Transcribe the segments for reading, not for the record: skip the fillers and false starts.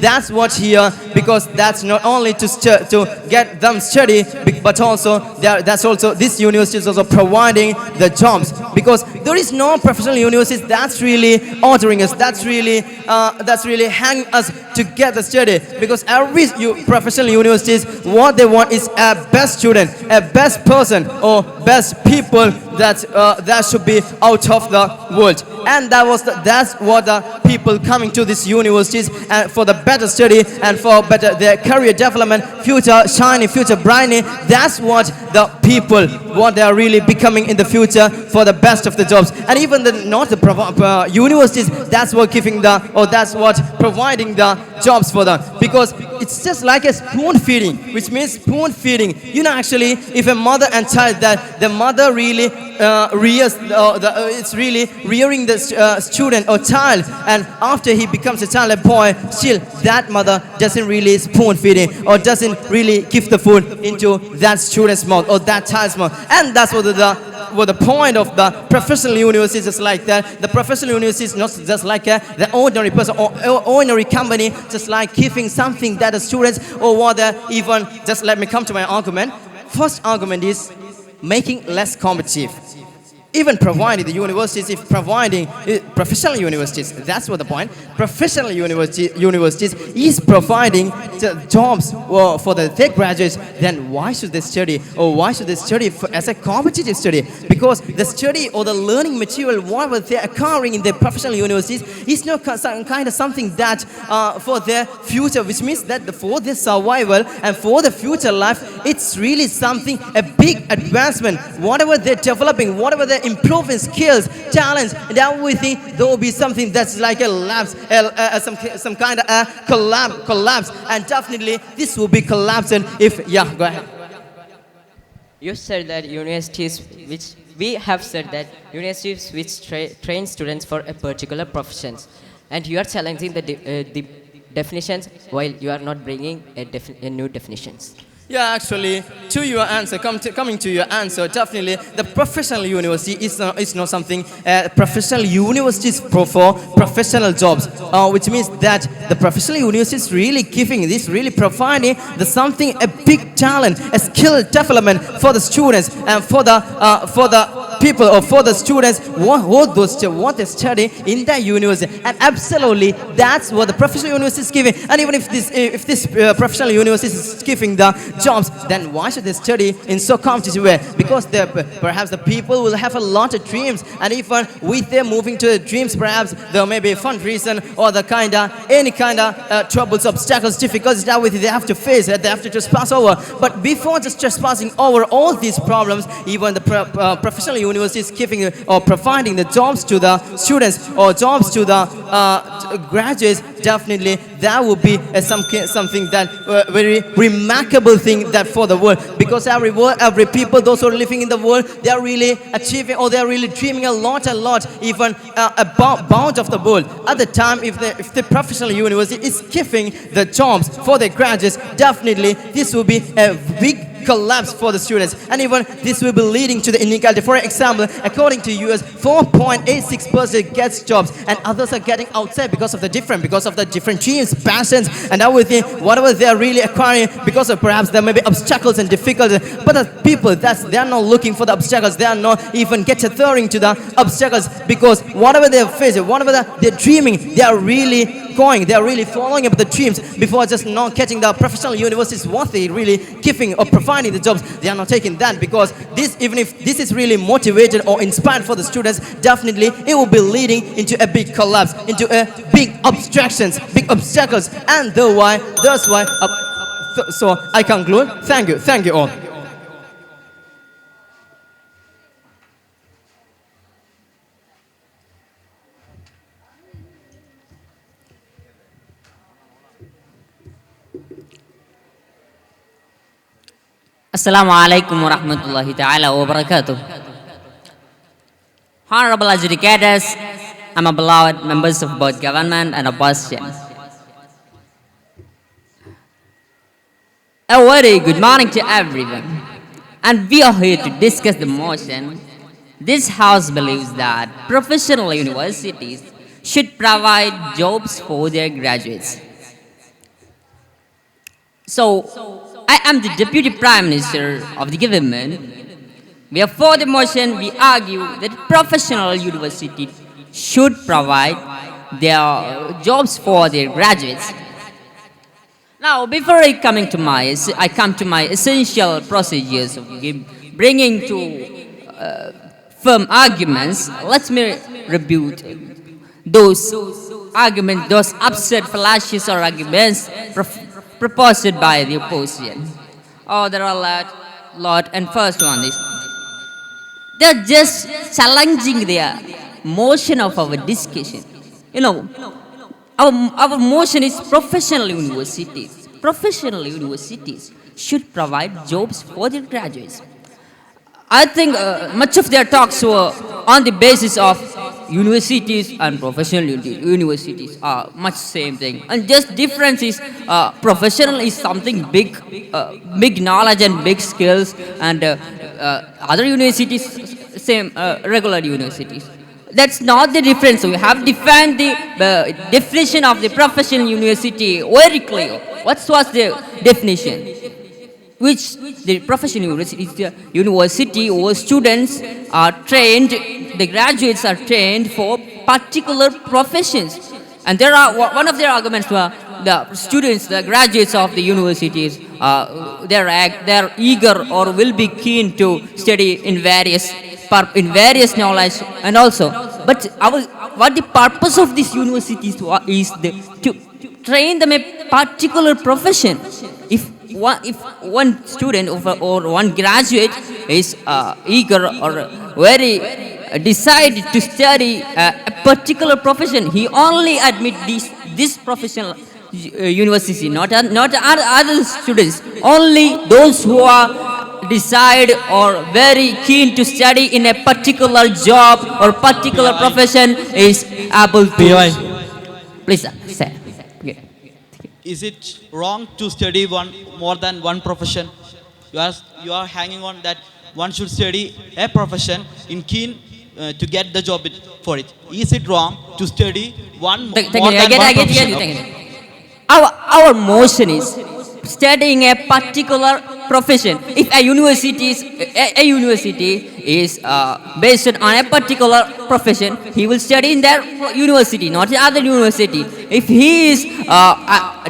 That's what here, because that's not only to get them study, but also that's also this university is also providing the jobs, because there is no professional universities that's really ordering us, that's really hanging us to get the study, because every professional universities, what they want is a best student, a best person, or best people that should be out of the world. And that's what the people coming to these universities and for the better study and for better their career development, future shiny, future brightening. That's what the people, what they are really becoming in the future for the best of the jobs. And even not the universities, that's what giving that's what providing the jobs for them, because it's just like a spoon feeding, which means spoon feeding. Actually, if a mother and child, that the mother really rears, it's really rearing the student or child, and after he becomes a child, a boy, still that mother doesn't really spoon feeding or doesn't really give the food into that student's mouth or that child's mouth. And that's what the point of the professional universities is like that. The professional university is not just like the ordinary person or ordinary company, just like giving something that the students or what even. Just let me come to my argument. First argument is making less competitive. Even providing the universities, if providing professional universities, that's what the point. Professional universities is providing the jobs for their graduates. Then why should they study, or why should they study as a competitive study? Because the study or the learning material, whatever they are occurring in the professional universities, is not kind of something that for their future, which means that for their survival and for the future life, it's really something, a big advancement. Whatever they're developing, whatever they're improving skills, talents, and everything, there will be something that's like a lapse, some kind of a collapse, and definitely this will be collapsing if, yeah, go ahead. You said that we have said that universities which train students for a particular professions, and you are challenging the definitions while you are not bringing a new definitions. Yeah, actually, to your answer, coming to your answer, definitely the professional university is not something. Professional universities for professional jobs, which means that the professional university is really giving this, really providing something, a big talent, a skill development for the students and for the people or for the students what they study in that university. And absolutely, that's what the professional university is giving. And even if this professional university is giving the jobs, then why should they study in so competitive way? Because perhaps the people will have a lot of dreams, and even with them moving to the dreams, perhaps there may be a fun reason or any kind of troubles, obstacles, difficulties that they have to face, that they have to just pass over. But before just passing over all these problems, even the professional university is giving or providing the jobs to the students or jobs to the graduates. Definitely that would be something that very remarkable thing that for the world, because every people, those who are living in the world, they are really achieving or they are really dreaming a lot, even bound of the world. At the time, if the professional university is giving the jobs for their graduates, definitely this will be a big collapse for the students, and even this will be leading to the inequality. For example, according to US, 4.86% gets jobs, and others are getting outside because of the different dreams, passions, and everything, whatever they are really acquiring, because of perhaps there may be obstacles and difficulties. But the people, they are not looking for the obstacles, they are not even catering to the obstacles, because whatever they are facing, whatever they're dreaming, they are really following up the dreams before just not getting the professional universities what they really giving or providing the jobs. They are not taking that, because this, even if this is really motivated or inspired for the students, definitely it will be leading into a big collapse, into a big obstructions, big obstacles, and that's why. So I conclude. Thank you all. Assalamu alaikum wa rahmatullahi ta'ala wa barakatuh. Honorable adjudicators, and my beloved members of both government and opposition. A very good morning to everyone. And we are here to discuss the motion. This House believes that professional universities should provide jobs for their graduates. So, I am the Deputy Prime Minister of the government. We are for the motion. We argue that professional university should provide their jobs for their graduates. Now, before I come to my essential procedures of bringing to firm arguments, let me rebuke those arguments, those absurd fallacious or arguments proposed by the opposition. Oh, there are a lot, and first one is they're just challenging the motion of our discussion. You know, our motion is professional universities. Professional universities should provide jobs for their graduates. I think much of their talks were on the basis of universities and professional universities are much same thing. And just difference is professional is something big, big knowledge and big skills, and other universities same regular universities. That's not the difference. We have defined the definition of the professional university very clear. What was the definition? Which the professional university is the university where students are trained, the graduates are trained for particular professions. And there are one of their arguments were the students, the graduates of the universities, they're eager or will be keen to study in various knowledge, and also, but what the purpose of these universities is to train them a particular profession. If one student or one graduate is eager or very decided to study a particular profession, he only admit this professional university, not other students. Only those who are decide or very keen to study in a particular job or particular profession is able to. PY. Please, sir. Say. Okay. Is it wrong to study more than one profession? You are hanging on that one should study a profession in keen to get the job for it. Is it wrong to study more than one profession? Our motion is studying a particular profession. If a university is based on a particular profession, he will study in their university, not the other university. If he is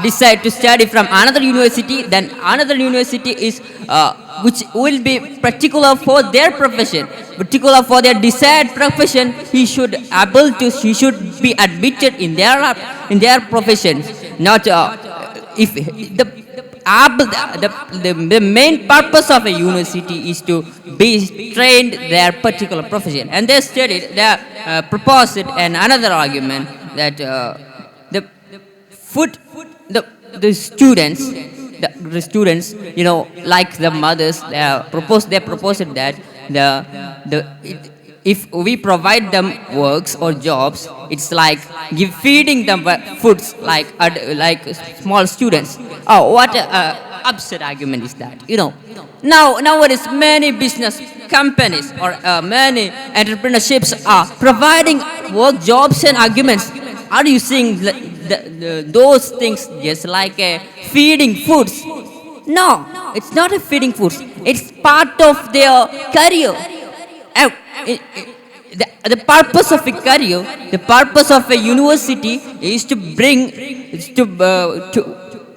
decide to study from another university, then another university is which will be particular for their profession, particular for their desired profession. He should be admitted in their professions. Not if the main purpose of a university is to be trained their particular profession, and they proposed another argument that the students, like the mothers, they proposed that if we provide them works or jobs, it's like feeding them foods like small students. Oh, what absurd argument is that? Nowadays many business companies or many entrepreneurships are providing work, jobs, and arguments. Are you seeing those things just like feeding foods? No, it's not a feeding foods. It's part of their career. The purpose of a career, the purpose of a university is to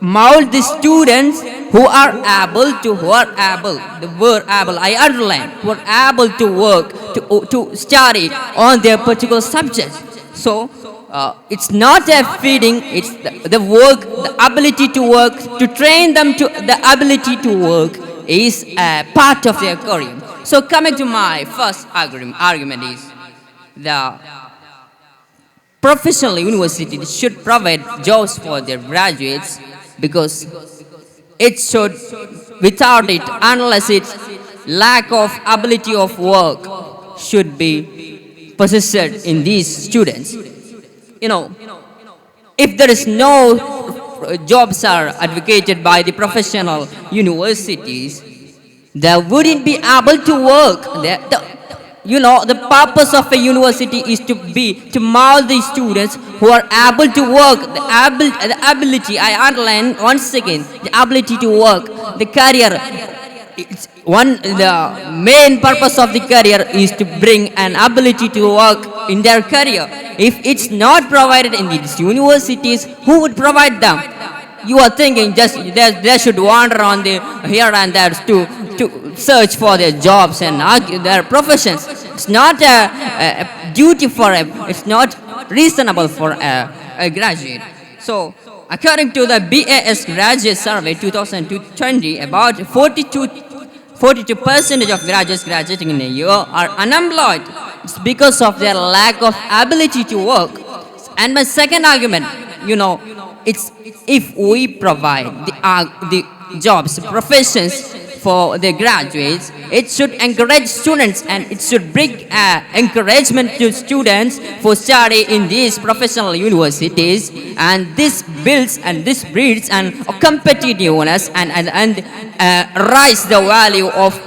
mold the students who are able, the word able, I underline, who are able to work, to study on their particular subject. So, it's not a feeding, it's the work, the ability to work, to train them to the ability to work is a part of their career. So coming to my first argument is the professional universities should provide jobs for their graduates because it should, without it, unless its lack of ability of work should be possessed in these students. If there is no jobs are advocated by the professional universities, they wouldn't be able to work. You know, the purpose of a university is to mold the students who are able to work. The ability, I underline once again, the ability to work, the career. The main purpose of the career is to bring an ability to work in their career. If it's not provided in these universities, who would provide them? You are thinking just they should wander on the here and there to search for their jobs and argue their professions. It's not a duty for it's not reasonable for a graduate. So, according to the BAS graduate survey 2020, about 42% of graduates graduating in a year are unemployed. It's because of their lack of ability to work. And my second argument, you know, it's if we provide the jobs, professions for the graduates, it should encourage students and it should bring encouragement to students for study in these professional universities, and this builds and this breeds and competitiveness and rise the value of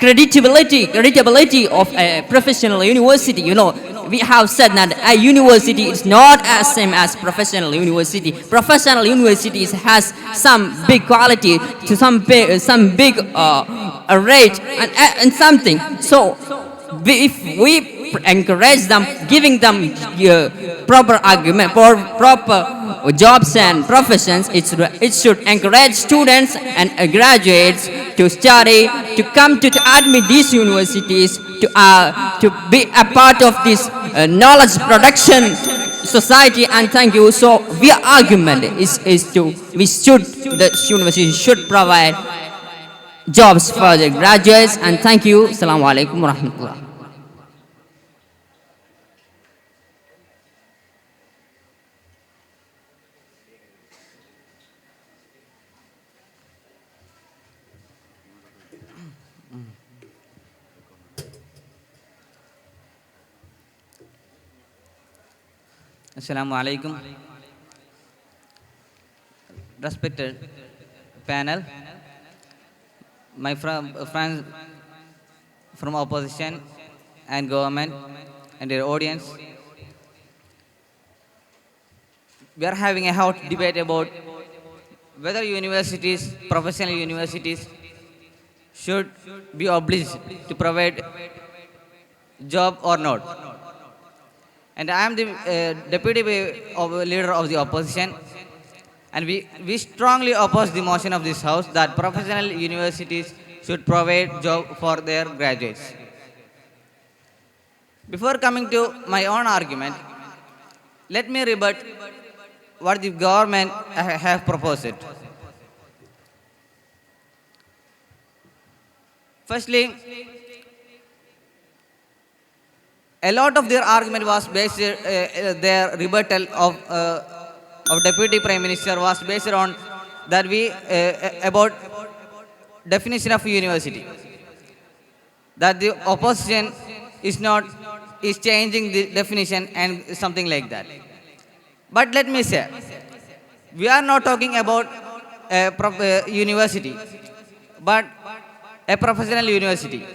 creditability of a professional university. You know, we have said that a university is not as same as professional university. Professional universities has some big quality to some big rate and something. So if we encourage them, giving them proper argument for proper jobs and professions, it should encourage students and graduates to study, to come to admit these universities, to be a part of this knowledge production society. And thank you. So our argument is the university should provide jobs for the graduates. And thank you. Assalamu alaikum wa rahmatullah. Assalamu alaikum. Respected panel, my friends from opposition and government and their audience, we are having a hot debate about whether universities, professional universities, should be obliged to provide job or not. And I am the deputy leader of the opposition, and we strongly oppose the motion of this house that professional universities should provide job for their graduates. Before coming to my own argument, let me rebut what the government have proposed. Firstly, a lot of their argument was based, their rebuttal of Deputy Prime Minister was based on that about definition of university. That the opposition is changing the definition and something like that. But let me say, we are not talking about a university, but a professional university.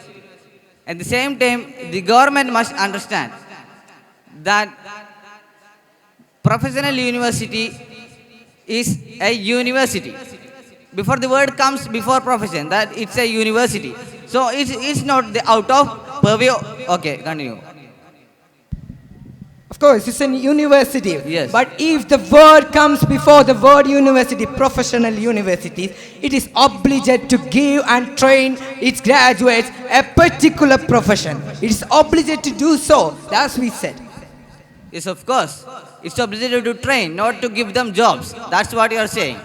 At the same time, the government must understand that professional university is a university. Before the word comes before profession, that it's a university. So it's not the out of purview. Okay, continue. Of course, it's a university. Yes. But if the word comes before the word university, professional universities, it is obliged to give and train its graduates a particular profession. It is obliged to do so. That's we said. Yes, of course. It's obliged to train, not to give them jobs. That's what you are saying.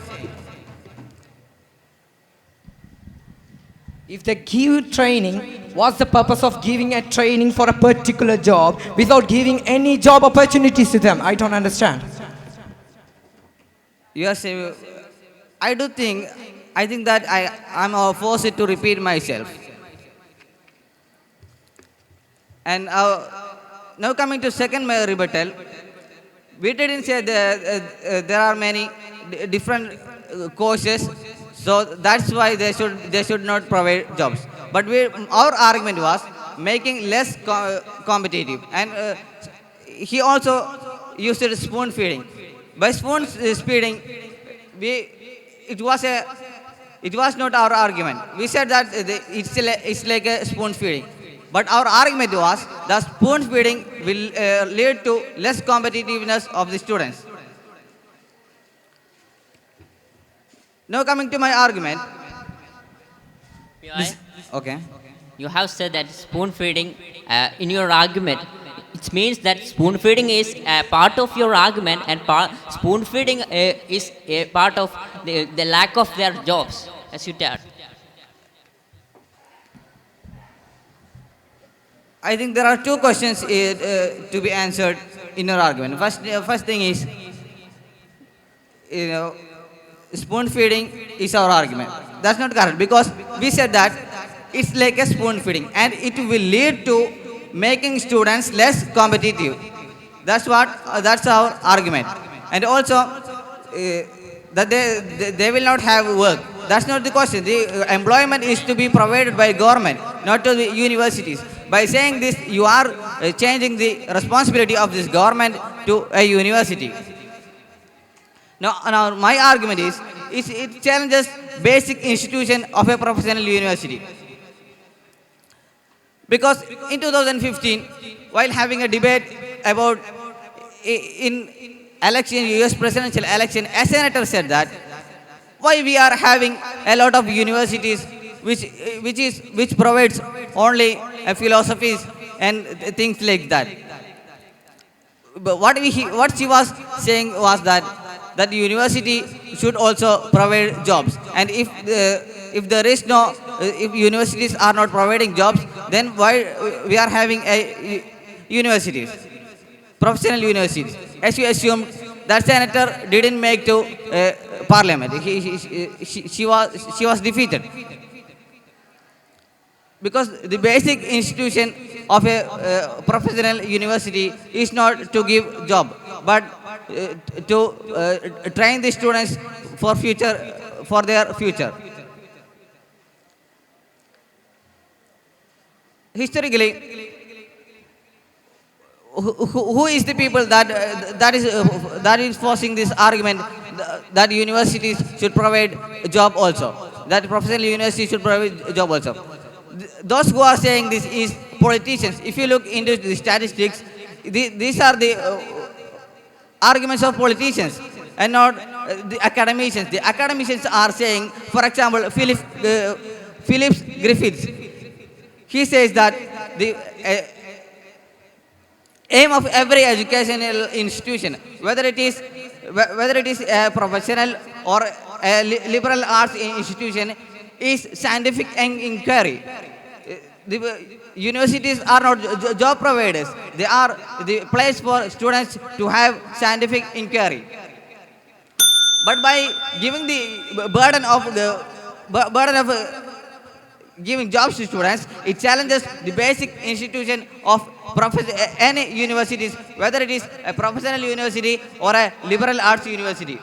If they give training, what's the purpose of giving a training for a particular job without giving any job opportunities to them? I don't understand. You are saying, I think that I'm forced to repeat myself. And now coming to second rebuttal, we didn't say that there are many different courses, so that's why they should not provide jobs. But our argument was making less competitive. And he also used spoon feeding. By spoon feeding, it was not our argument. We said that it's like a spoon feeding. But our argument was that spoon feeding will lead to less competitiveness of the students. Now coming to my argument. Okay. You have said that spoon feeding in your argument. It means that spoon feeding is a part of your argument, and spoon feeding is a part of the lack of their jobs, as you tell. I think there are two questions to be answered in your argument. First thing is, spoon feeding is our argument. That's not correct, because we said that it's like a spoon feeding and it will lead to making students less competitive. That's our argument. And also that they will not have work. That's not the question. The employment is to be provided by government, not to the universities. By saying this, you are changing the responsibility of this government to a university. Now my argument is, it challenges basic institution of a professional university. Because in 2015, while having a debate about in election, US presidential election, a senator said that why we are having a lot of universities which provides only philosophies and things like that. But what she was saying was that the university should also provide jobs. And if there is no, if universities are not providing jobs, then why we are having a universities, professional universities? As you assumed, that senator didn't make to parliament. She was defeated. Because the basic institution of a professional university is not to give job, but to train the students for their future. Historically, who is the people that is forcing this argument that universities should provide a job also, that professional universities should provide a job also? Those who are saying this is politicians. If you look into the statistics, these are the arguments of politicians and not the academicians. The academicians are saying, for example, Phillips Griffiths. He says that the aim of every educational institution, whether it is a professional or a liberal arts institution, is scientific inquiry. The universities are not job providers. They are the place for students to have scientific inquiry. But by giving the burden of giving jobs to students, it challenges the basic institution of any universities, whether it is a professional university or a liberal arts university.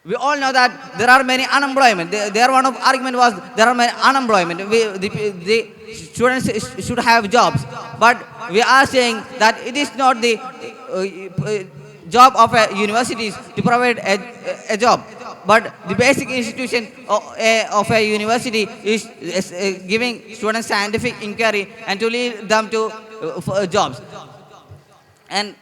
We all know that there are many unemployment. Their one of argument was there are many unemployment. The students should have jobs, but we are saying that it is not the job of a universities to provide a job, but the basic institution of a university is giving students scientific inquiry and to lead them to jobs. And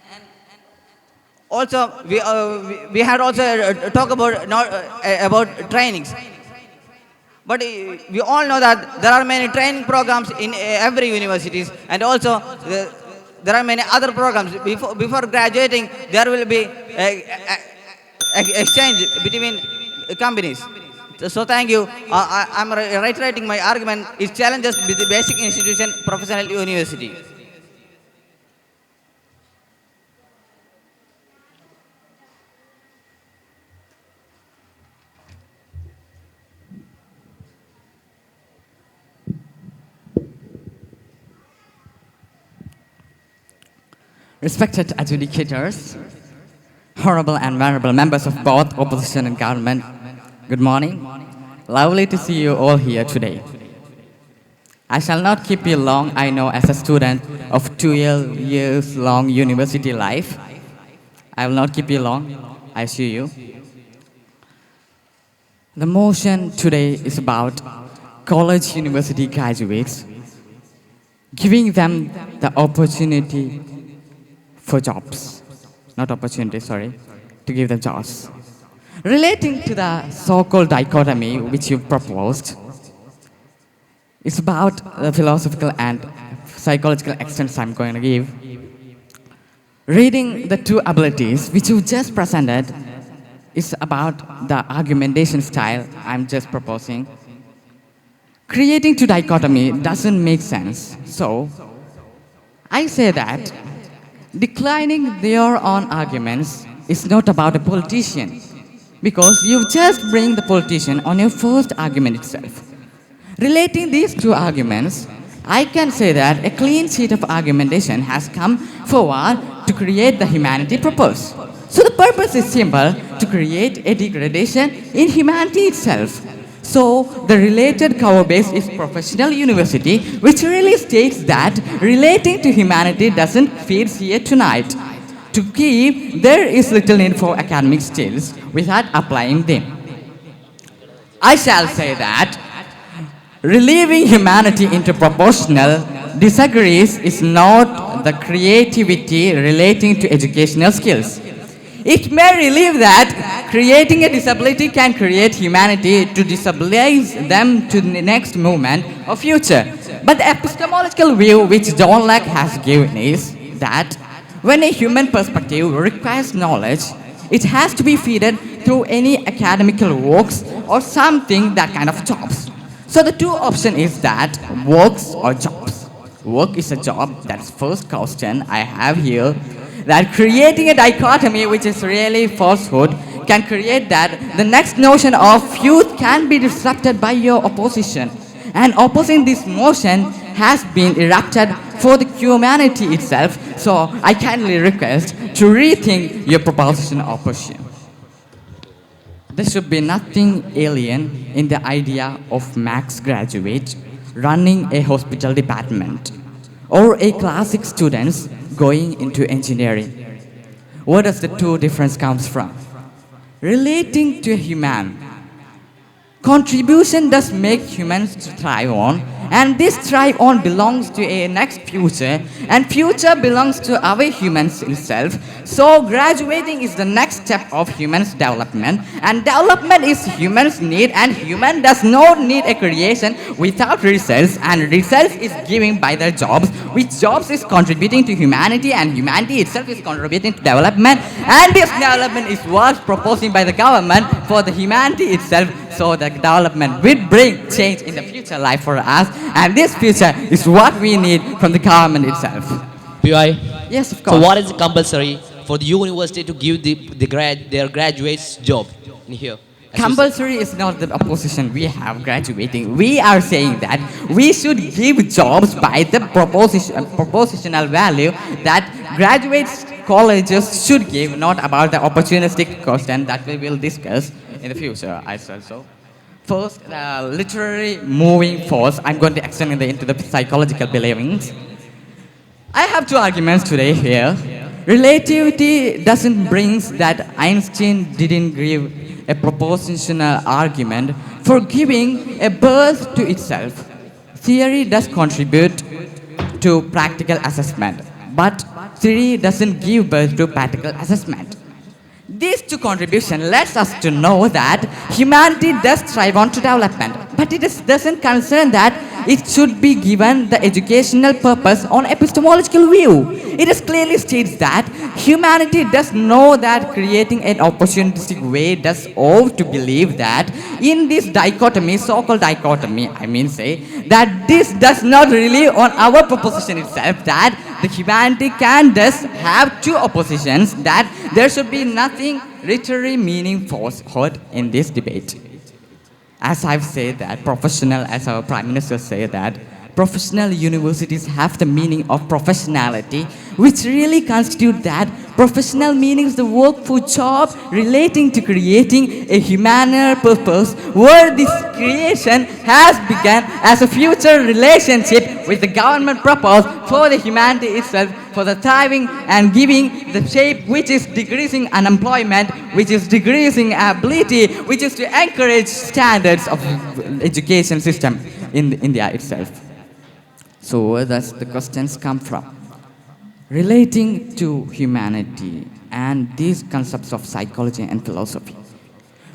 also, we had also talked about trainings. But we all know that there are many training programs in every universities, and also there are many other programs. Before graduating, there will be exchange between companies. So thank you. I'm reiterating my argument. It challenges the basic institution, professional university. Respected adjudicators, honorable and venerable members of both opposition and government, good morning. Lovely to see you all here today. I shall not keep you long. I know as a student of 12 years long university life, I will not keep you long, I assure you. The motion today is about college university graduates, giving them the opportunity for jobs. Not opportunity, sorry, to give them jobs. Relating to the so-called dichotomy which you proposed, it's about the philosophical and psychological extents I'm going to give. Reading the two abilities which you just presented is about the argumentation style I'm just proposing. Creating two dichotomy doesn't make sense. So, I say that declining their own arguments is not about a politician, because you just bring the politician on your first argument itself. Relating these two arguments, I can say that a clean sheet of argumentation has come forward to create the humanity purpose. So the purpose is simple, to create a degradation in humanity itself. So the related cover base is professional university, which really states that relating to humanity doesn't fit here tonight. To keep, there is little need for academic skills without applying them. I shall say that relieving humanity into proportional disagrees is not the creativity relating to educational skills. It may relieve that creating a disability can create humanity to disabilize them to the next movement or future. But the epistemological view which John Locke has given is that when a human perspective requires knowledge, it has to be fed through any academical works or something that kind of jobs. So the two option is that works or jobs. Work is a job, that's first question I have here. That creating a dichotomy which is really falsehood can create that the next notion of youth can be disrupted by your opposition. And opposing this motion has been erupted for the humanity itself. So I kindly request to rethink your proposition opposition. There should be nothing alien in the idea of Max graduate running a hospital department or a classic students going into engineering. Where does the two difference comes from? Relating to human. Contribution does make humans to thrive on, and this thrive on belongs to a next future, and future belongs to our humans itself. So graduating is the next step of humans development, and development is humans need, and human does not need a creation without results, and results is given by their jobs, which jobs is contributing to humanity, and humanity itself is contributing to development, and this development is what's proposing by the government for the humanity itself. So the development will bring change in the future life for us, and this future is what we need from the government itself. PY? Yes, of course. So what is compulsory for the university to give their graduates job in here? As you said. Compulsory is not the opposition we have graduating. We are saying that we should give jobs by the propositional value that graduates colleges should give, not about the opportunistic question that we will discuss in the future as well. So, first, literary moving force. I'm going to extend it into the psychological believings. I have two arguments today here. Relativity doesn't bring that Einstein didn't give a propositional argument for giving a birth to itself. Theory does contribute to practical assessment, but theory doesn't give birth to practical assessment. These two contributions lets us to know that humanity does thrive on to development, but it doesn't concern that it should be given the educational purpose on epistemological view. It is clearly states that humanity does know that creating an opportunistic way does ought to believe that in this dichotomy, so-called dichotomy, I mean say, that this does not rely on our proposition itself, that the humanity can thus have two oppositions, that there should be nothing literary meaning falsehood in this debate. As I've said that professional, as our Prime Minister said that, professional universities have the meaning of professionality, which really constitute that Professional meaning is the work for job relating to creating a humane purpose where this creation has begun as a future relationship with the government purpose for the humanity itself, for the thriving and giving the shape which is decreasing unemployment, which is decreasing ability, which is to encourage standards of education system in India itself. So where does the questions come from? Relating to humanity and these concepts of psychology and philosophy,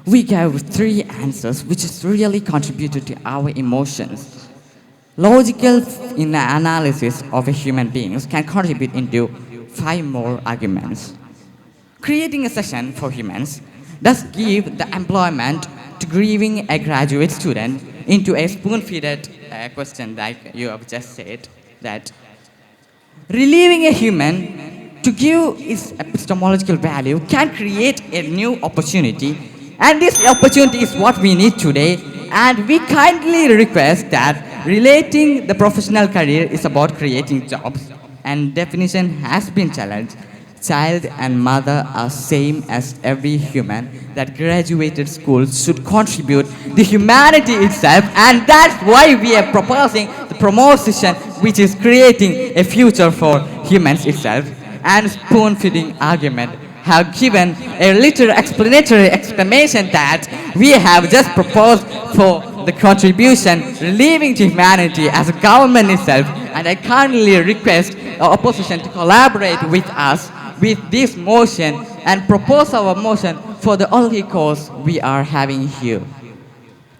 we gave three answers which has really contributed to our emotions. Logical in analysis of a human beings can contribute into 5 more arguments. Creating a session for humans does give the employment to grieving a graduate student into a spoon-feeded question like you have just said, that relieving a human to give its epistemological value can create a new opportunity, and this opportunity is what we need today, and we kindly request that relating the professional career is about creating jobs, and definition has been challenged. Child and mother are same as every human, that graduated schools should contribute the humanity itself, and that's why we are proposing the promotion which is creating a future for humans itself. And spoon-feeding argument have given a little explanatory explanation that we have just proposed for the contribution relieving to humanity as a government itself, and I kindly request the opposition to collaborate with us with this motion and propose our motion for the only cause we are having here,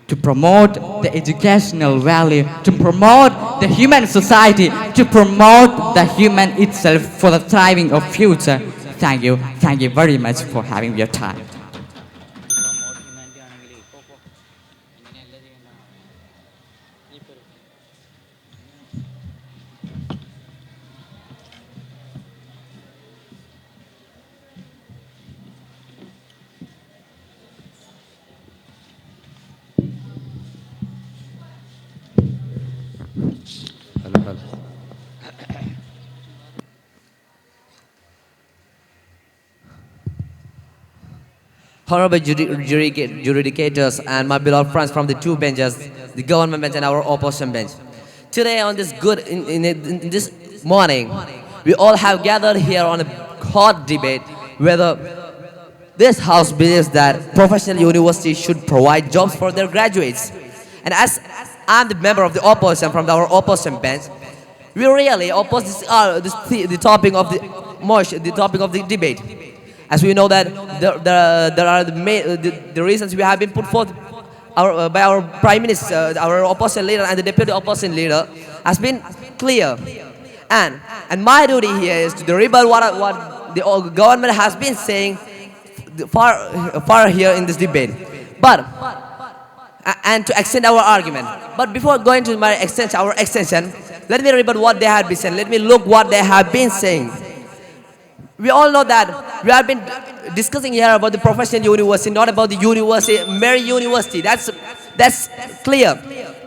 to promote the educational value, to promote the human society, to promote the human itself for the thriving of future. Thank you very much for having your time. Honorable judicators and my beloved friends from the two benches, the government bench and our opposition bench. Today on this in this morning, we all have gathered here on a hot debate whether this house believes that professional universities should provide jobs for their graduates. And as I'm the member of the opposition from our opposition bench, we really oppose the topic of the topic of the debate. As we know that there are the reasons we have been put forth by our Prime Minister, our opposition leader and the deputy opposition leader has been clear. And my duty here is to rebut what the government has been saying far here in this debate. And to extend our argument. But before going to our extension, let me rebut what they have been saying. Let me look what they have been saying. We all know that we have been discussing here about the professional university, not about the university, mere university. That's clear.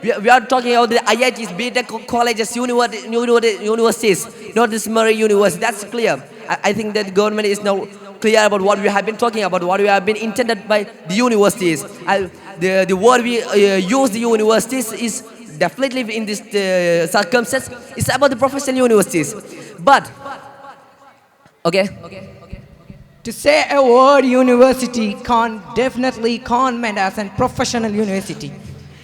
We are talking about the IITs, BTech colleges, universities, not this mere university. That's clear. I think that the government is now clear about what we have been talking about, what we have been intended by the universities. The word we use the universities is definitely in this circumstance. It's about the professional universities. But okay. To say a word university definitely can't mean as a professional university.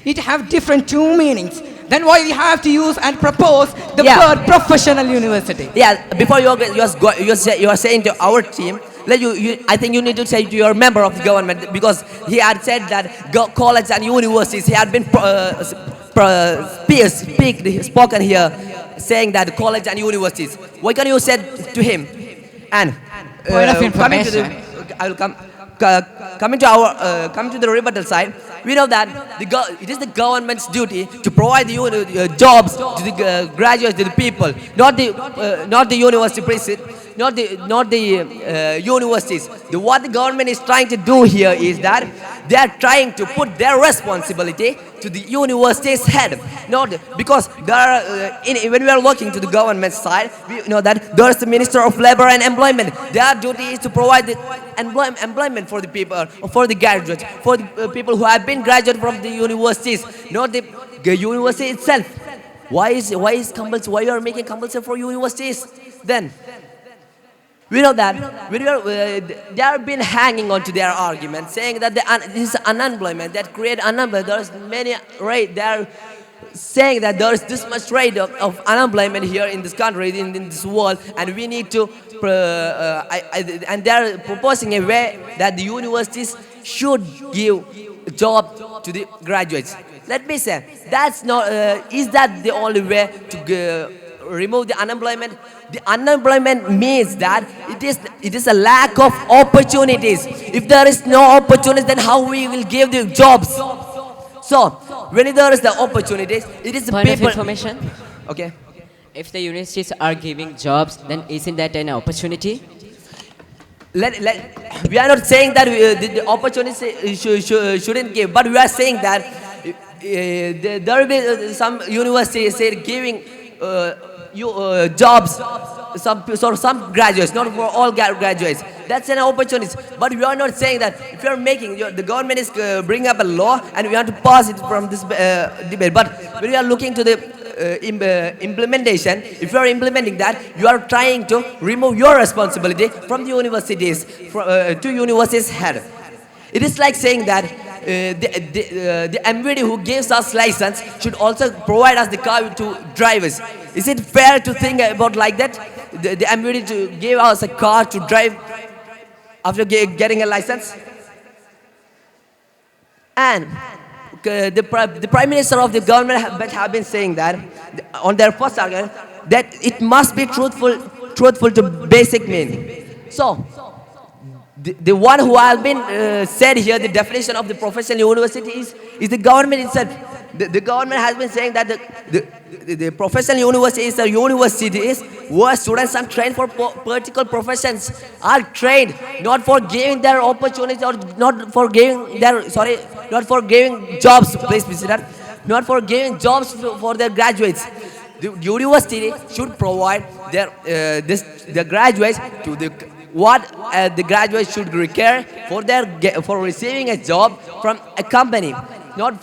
It have different two meanings. Then why we have to use and propose the word professional university? Yeah, before you are saying to our team, I think you need to say to your member of the government, because he had said that college and universities, he had been spoken here saying that college and universities. What can you say to him? And point of information. Coming to the rebuttal side, we know that it is the government's duty to provide the jobs to the graduates, to the people, not the university president, not the universities. What the government is trying to do here is that they are trying to put their responsibility to the university's head. Not because there are, when we are looking to the government side, we know that there is the Minister of Labor and Employment. Their duty is to provide the employment for the people, for the graduates, for the people who have been graduated from the universities, not the university itself. Why is compulsory? Why you are making compulsory for universities? Then we know that they have been hanging on to their argument, saying that this is unemployment that create unemployment. There's many rate. They are saying that there is this much rate of unemployment here in this country, in this world, and we need to. And they are proposing a way that the universities should give a job to the graduates. Let me say, that's not. Is that the only way to remove the unemployment? The unemployment means that it is a lack of opportunities. If there is no opportunities, then how we will give the jobs? So when there is the opportunities, it is the Point of people. information. Okay. If the universities are giving jobs, then isn't that an opportunity? We are not saying that the opportunities shouldn't give, but we are saying that there will be some universities giving jobs, some graduates, not for all graduates. That's an opportunity. But we are not saying that if you are making, the government is bringing up a law and we have to pass it from this debate. But when we are looking to the implementation, if you are implementing that, you are trying to remove your responsibility from the universities, to universities' head. It is like saying that the MVD who gives us license should also provide us the car to drivers. Is it fair to think about like that? The MVD to give us a car to drive after getting a license? And the Prime Minister of the government have been saying that on their first argument that it must be truthful to basic meaning. So the one who has been said here, the definition of the professional university is the government itself. The government has been saying that the professional university is a university where students are trained for particular professions, are trained not for giving their opportunities or not for giving jobs. Please visit that. Not for giving jobs for their graduates. The university should provide the graduates to the graduates should require for receiving a job from a company, not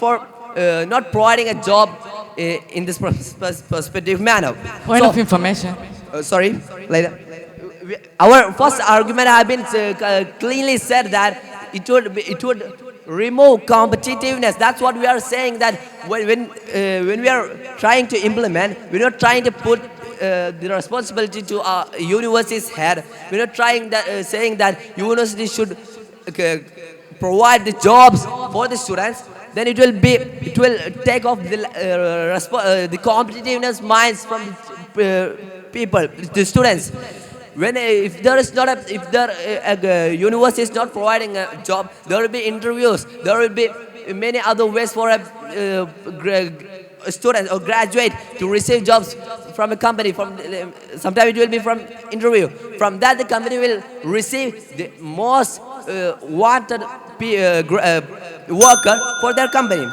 providing a job in this perspective manner. Point of information. Sorry, later. Our first argument has been cleanly said that it would remove competitiveness. That's what we are saying, that when we are trying to implement, we're not trying to put the responsibility to our university's head. We're not trying that saying that university should provide the jobs for the students. Then it will take off the competitiveness minds from the people, the students. If the university is not providing a job, there will be interviews. There will be many other ways for a student or graduate to receive jobs from a company. Sometimes it will be from interview. From that, the company will receive the most wanted worker for their company.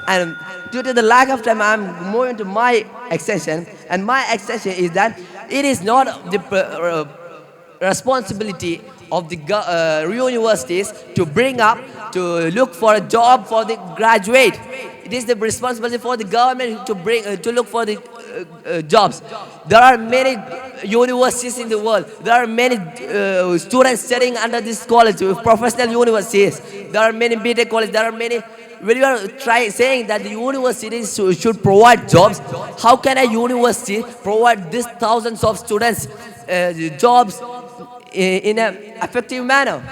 And due to the lack of time, I'm moving to my extension. And my extension is that it is not the responsibility of the universities to look for a job for the graduate. It is the responsibility for the government to look for the jobs. There are many universities in the world. There are many students studying under this college, professional universities. There are many BTech colleges. There are many. When you are saying that the universities should provide jobs, how can a university provide these thousands of students jobs in an effective manner?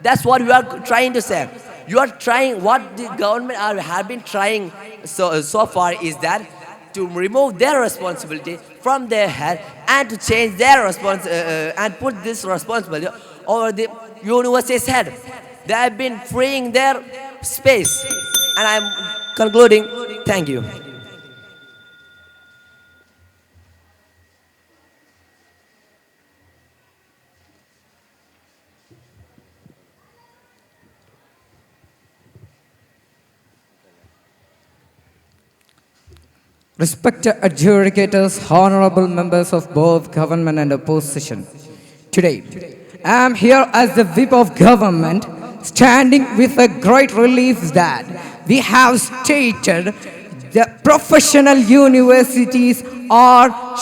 That's what we are trying to say. You are trying, what the government have been trying so far is that to remove their responsibility from their head and to change their and put this responsibility over the university's head. They have been freeing their space. And I'm concluding. Thank you. Respected adjudicators, honorable members of both government and opposition. Today, I am here as the whip of government, standing with a great relief that we have stated that professional universities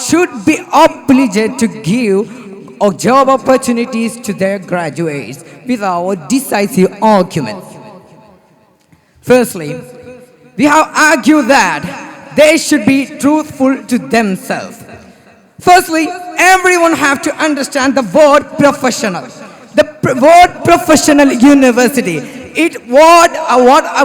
should be obliged to give job opportunities to their graduates with our decisive arguments. Firstly, we have argued that they should be truthful to themselves. Firstly, everyone have to understand the word professional. Word professional university. What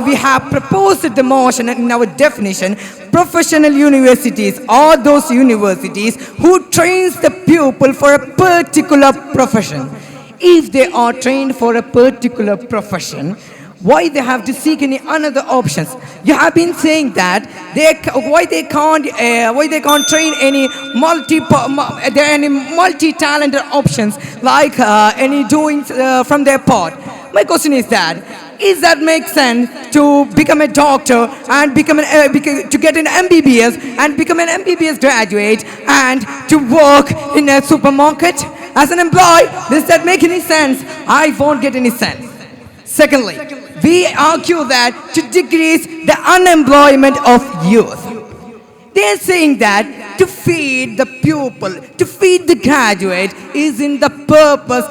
we have proposed the motion in our definition. Professional universities are those universities who trains the pupil for a particular profession. If they are trained for a particular profession, why they have to seek any another options? You have been saying that why they can't train any multi-talented options like any doing from their part. My question is that make sense to become a doctor and to get an MBBS and become an MBBS graduate and to work in a supermarket as an employee? Does that make any sense? I won't get any sense. Secondly, we argue that to decrease the unemployment of youth. They are saying that to feed the pupil, to feed the graduate is in the purpose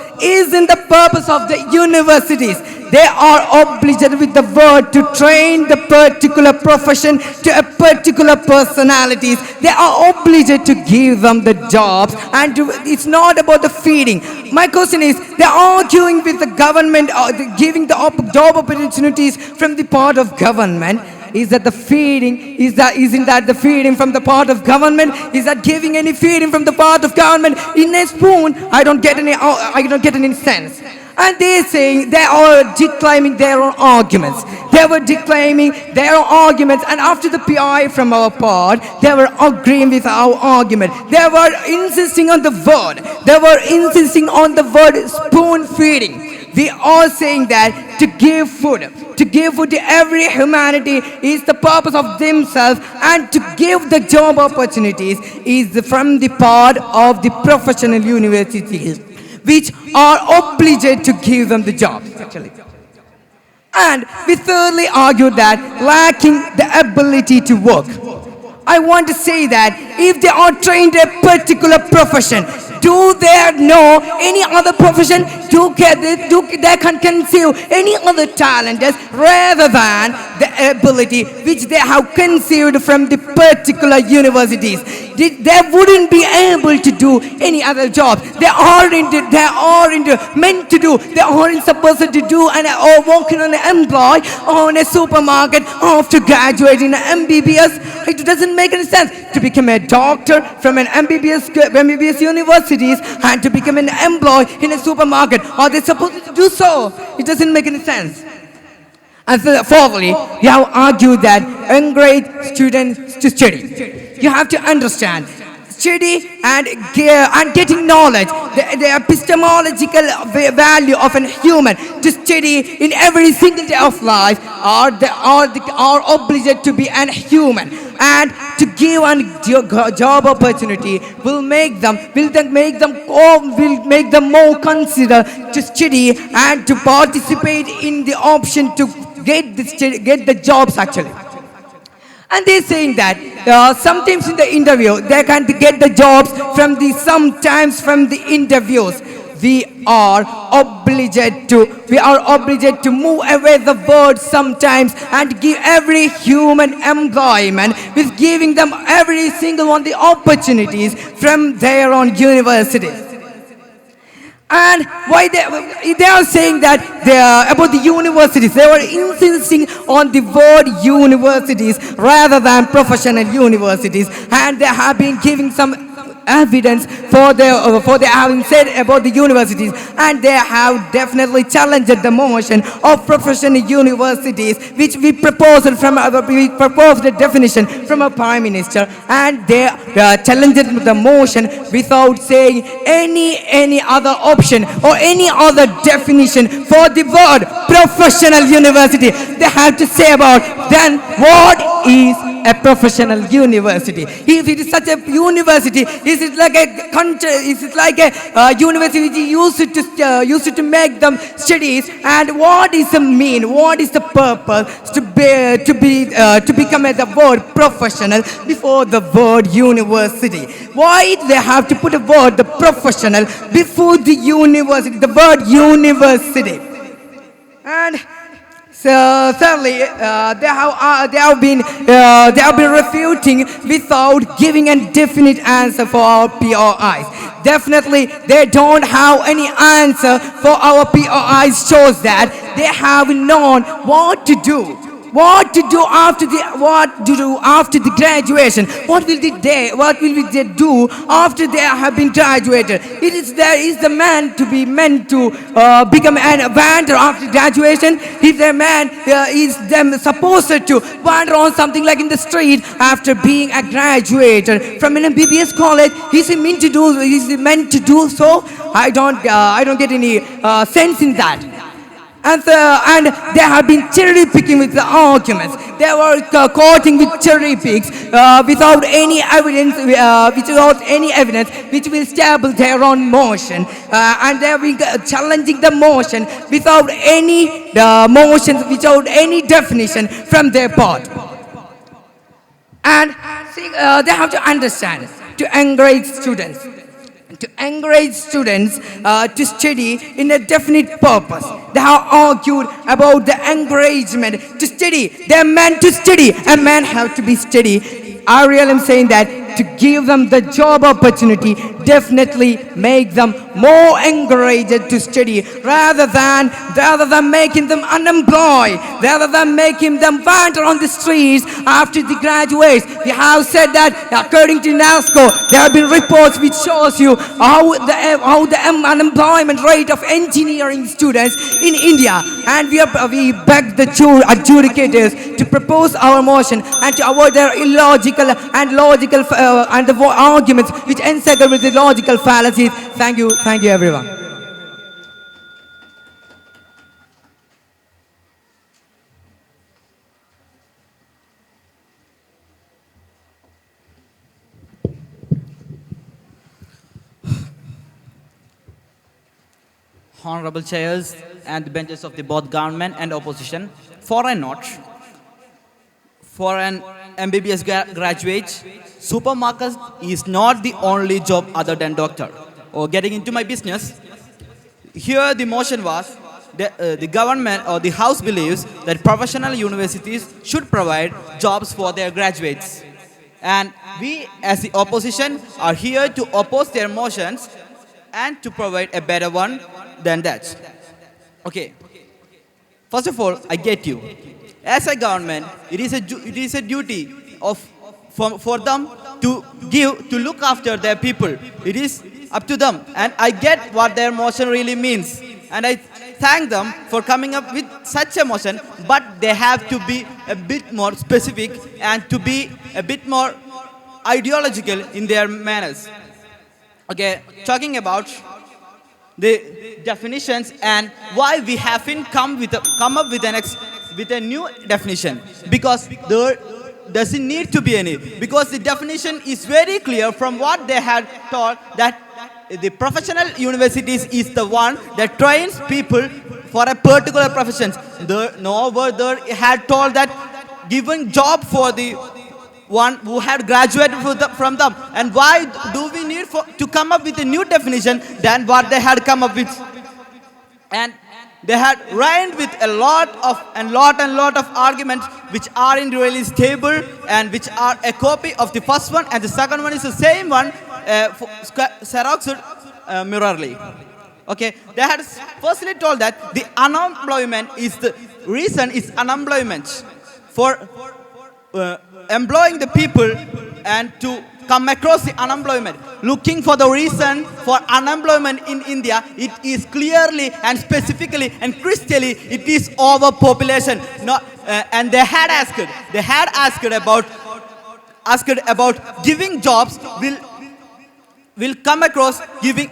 of the universities. They are obliged with the word to train the particular profession to a particular personalities. They are obliged to give them the jobs, and it's not about the feeding. My question is, they are arguing with the government giving the job opportunities from the part of government. Is that the feeding? Isn't that the feeding from the part of government? Is that giving any feeding from the part of government in a spoon? I don't get any sense. And they are declaiming their own arguments. They were declaiming their own arguments, and after the PI from our part, they were agreeing with our argument. They were insisting on the word. They were insisting on the word spoon feeding. We are saying that to give food to every humanity is the purpose of themselves, and to give the job opportunities is from the part of the professional universities, which are obliged to give them the jobs, actually. And we thirdly argue that lacking the ability to work. I want to say that if they are trained in a particular profession, do they know any other profession? They can conceive any other talent rather than the ability which they have conceived from the particular universities. They wouldn't be able to do any other jobs. They aren't meant to do. They aren't supposed to do or working on an employee or in a supermarket after graduating an MBBS. It doesn't make any sense to become a doctor from an MBBS universities and to become an employee in a supermarket. Are they supposed to do so? It doesn't make any sense. And fourthly, we have argued that encourage students to study. You have to understand, study and getting knowledge, the epistemological value of a human to study in every single day of life are obliged to be an human, and to give a job opportunity will make them more consider to study and to participate in the option to get the jobs, actually. And they're saying that sometimes in the interview they can get the jobs sometimes from the interviews. We are obliged to move away the word sometimes and give every human employment with giving them every single one the opportunities from their own universities. And why they are saying that about the universities, they were insisting on the word universities rather than professional universities, and they have been giving some evidence for their having said about the universities, and they have definitely challenged the motion of professional universities, which we proposed a definition from a prime minister, and they challenged the motion without saying any other option or any other definition for the word professional university. They have to say about then what is a professional university. If it is such a university, is it like a country? Is it like a university which used to make them studies? And what is the mean? What is the purpose to become the word professional before the word university? Why they have to put a word the professional before the university, the word university? And so thirdly, they have been refuting without giving a definite answer for our POIs. Definitely, they don't have any answer for our POIs. Shows that they have known what to do. What to do after the graduation? What will they do after they have been graduated? Is the man to be meant to become an inventor after graduation? If the man is them supposed to wander on something like in the street after being a graduated from an MBBS college, is he meant to do so? I don't get any sense in that. And they have been cherry picking with the arguments. They were quoting with cherry picks without any evidence, which will stable their own motion. And they have been challenging the motion without any definition from their part. And they have to understand, to encourage students to study in a definite purpose. They have argued about the encouragement to study. They are meant to study. A man have to be steady. I really am saying that to give them the job opportunity, definitely make them more encouraged to study rather than making them unemployed, rather than making them wander on the streets after the graduates. We have said that according to UNESCO, there have been reports which shows you how the unemployment rate of engineering students in India, and we beg the adjudicators to propose our motion and to avoid their illogical and logical and the arguments which encircle with the logical fallacies. Thank you everyone. Honorable chairs and the benches of the both government and opposition, for an MBBS graduate, supermarket is not the only job other than doctor. Or getting into my business, here the motion was the government or the House believes that professional universities should provide jobs for their graduates. And we as the opposition are here to oppose their motions and to provide a better one than that. Okay. First of all, I get you. As a government, it is a duty for them to look after their people. It is up to them, and I get what their motion really means, and I thank them for coming up with such a motion. But they have to be a bit more specific and to be a bit more ideological in their manners. Okay, talking about the definitions and why we haven't come up with a new definition, because there doesn't need to be any, because the definition is very clear from what they had taught, that the professional universities is the one that trains people for a particular profession. Nowhere there had told that giving job for the one who had graduated from them. And why do we need to come up with a new definition than what they had come up with? And they had rhymed with a lot of arguments which aren't really stable and which are a copy of the first one, and the second one is the same one, xeroxed mirrorly. Okay, they had firstly told that the unemployment is the reason is unemployment for employing the people and to come across the unemployment, looking for the reason for unemployment in India, it is clearly and specifically and crystally, it is overpopulation. And they had asked about giving jobs will come across giving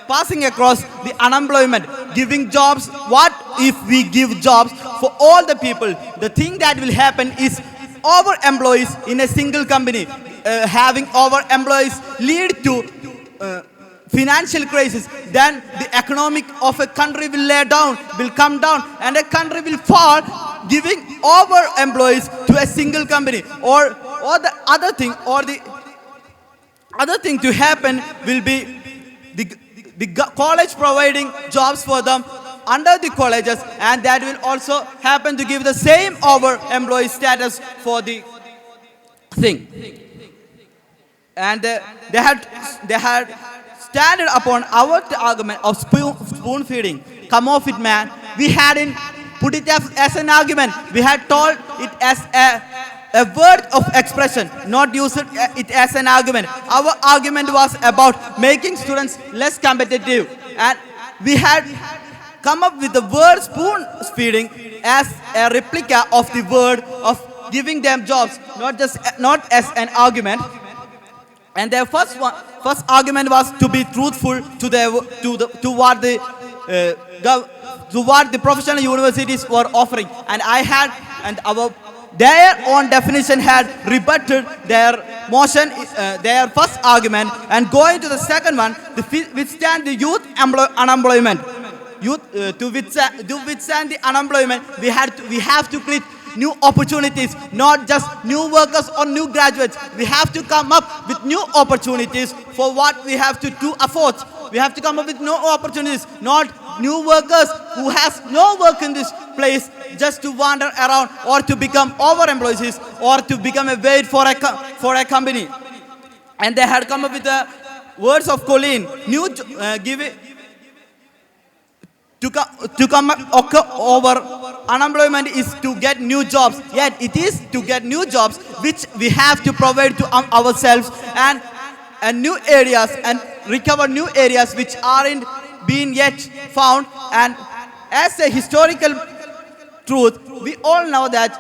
passing across the unemployment, giving jobs. What if we give jobs for all the people? The thing that will happen is over employees in a single company. Having over employees lead to financial crisis. Then the economic of a country will come down, and a country will fall, giving over employees to a single company. Or the other thing to happen will be the college providing jobs for them under the colleges, and that will also happen to give the same over employee status for the thing. And they had standed upon our argument of spoon feeding. Come off it, man. We hadn't put it as an argument. We had told it as a word of expression, not use it as an argument. Our argument was about making students less competitive, and we had come up with the word spoon feeding as a replica of the word of giving them jobs, not as an argument. And their first argument was to be truthful to what the professional universities were offering, and their own definition had rebutted their motion, their first argument. And going to the second one, to withstand the youth unemployment. To withstand the unemployment, we have to create new opportunities, not just new workers or new graduates. We have to come up with new opportunities for what we have to do afford. We have to come up with new opportunities, not new workers who has no work in this place just to wander around or to become over employees or to become a wait for a company. And they had come up with the words of Colleen, to come over unemployment is to get new jobs. Yet it is to get new jobs which we have to provide to ourselves, and new areas, and recover new areas which aren't being yet found. And as a historical truth, we all know that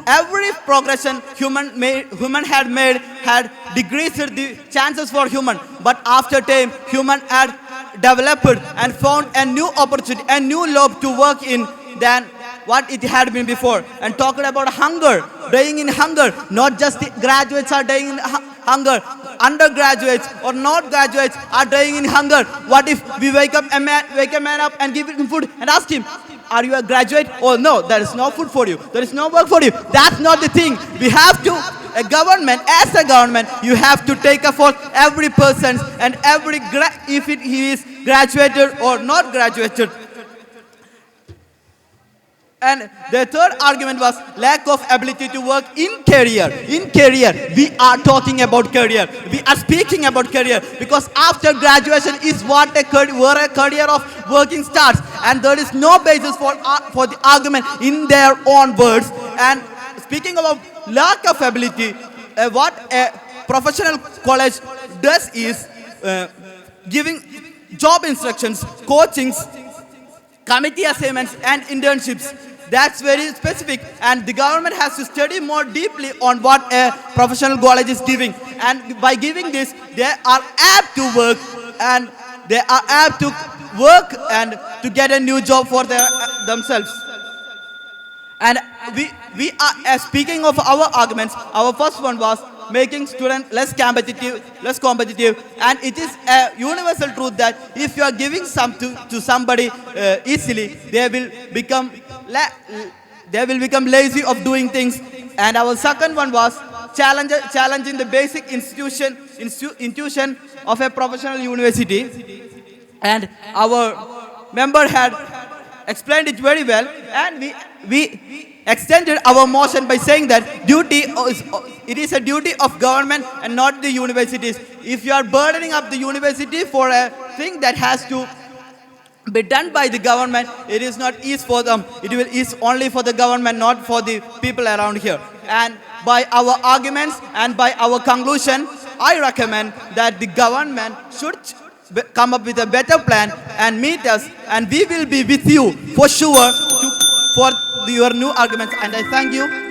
every progression human had made had decreased the chances for human. But after time, human had developed and found a new opportunity, a new lobe to work in than what it had been before. And talking about hunger, dying in hunger, not just the graduates are dying in hunger, undergraduates or not graduates are dying in hunger. What if we wake a man up and give him food and ask him, are you a graduate? Oh no, there is no food for you, there is no work for you. That's not the thing. We have to, as a government, you have to take effort every person and if he is graduated or not graduated. And the third argument was lack of ability to work in career. In career, we are talking about career. We are speaking about career because after graduation is where a career of working starts. And there is no basis for the argument in their own words. And speaking about lack of ability, what a professional college does is giving job instructions, coachings, committee assignments, and internships. That's very specific, and the government has to study more deeply on what a professional college is giving. And by giving this, they are apt to work, and they are apt to work and to get a new job for themselves. And we are speaking of our arguments. Our first one was making students less competitive, and it is a universal truth that if you are giving something to somebody easily, they will become lazy of doing things. And our second one was challenging the basic institution of a professional university. And our member had explained it very well, and we extended our motion by saying that it is a duty of government and not the universities. If you are burdening up the university for a thing that has to be done by the government, it is not easy for them. It will ease only for the government, not for the people around here. And by our arguments and by our conclusion, I recommend that the government should come up with a better plan and meet us, and we will be with you for sure for your new arguments. And I thank you.